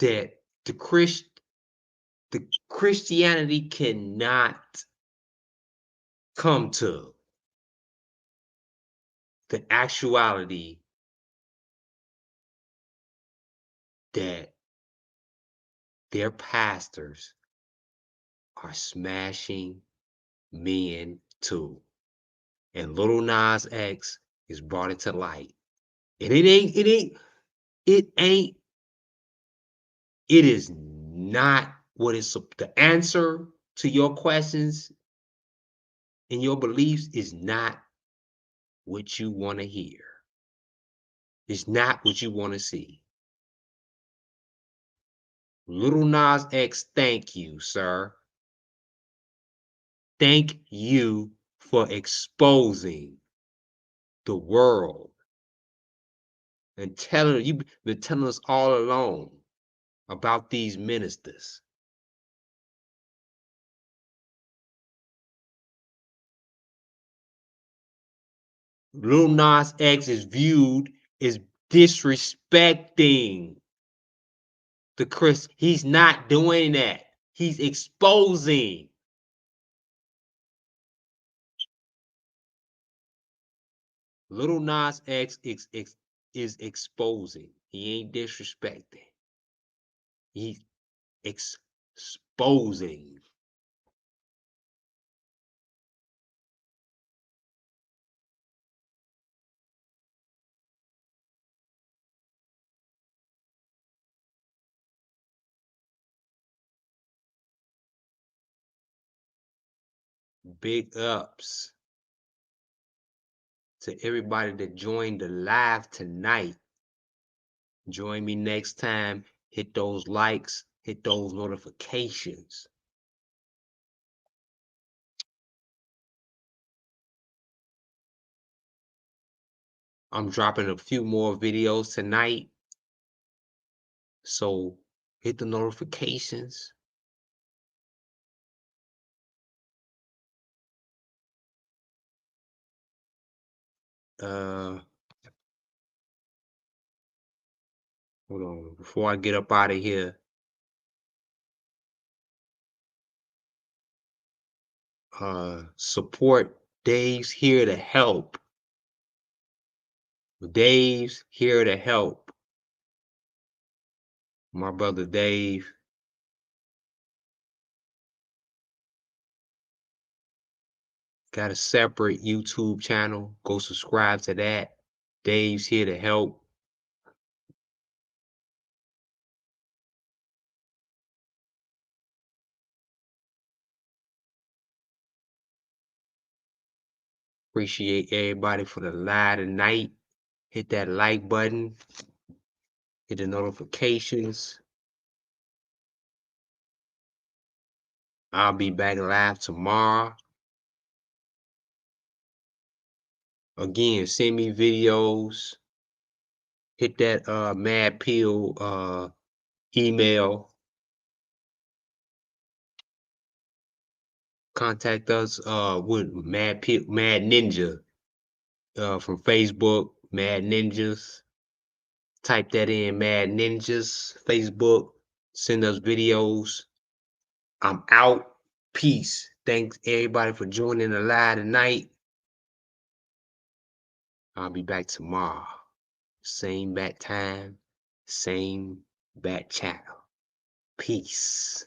That the Christianity cannot come to the actuality that their pastors are smashing men too. And Lil Nas X is brought it to light. And it is not what is the answer to your questions and your beliefs is not what you want to hear. It's not what you want to see. Lil Nas X, thank you, sir. Thank you for exposing the world and you've been telling us all along about these ministers. Lil Nas X is viewed as disrespecting the Chris. He's not doing that. He's exposing. Lil Nas X is exposing. He ain't disrespecting. He's exposing. Big ups to everybody that joined the live tonight. Join me next time. Hit those likes, hit those notifications. I'm dropping a few more videos tonight. So hit the notifications. Hold on, before I get up out of here. Support Dave's Here to Help. Dave's Here to Help. My brother Dave. Got a separate YouTube channel. Go subscribe to that. Dave's Here to Help. Appreciate everybody for the live tonight. Hit that like button. Hit the notifications. I'll be back live tomorrow. Again, send me videos. Hit that Mad Pill email. Contact us with Mad Ninja from Facebook, Mad Ninjas. Type that in, Mad Ninjas, Facebook. Send us videos. I'm out. Peace. Thanks everybody for joining the live tonight. I'll be back tomorrow. Same bat time, same bat channel. Peace.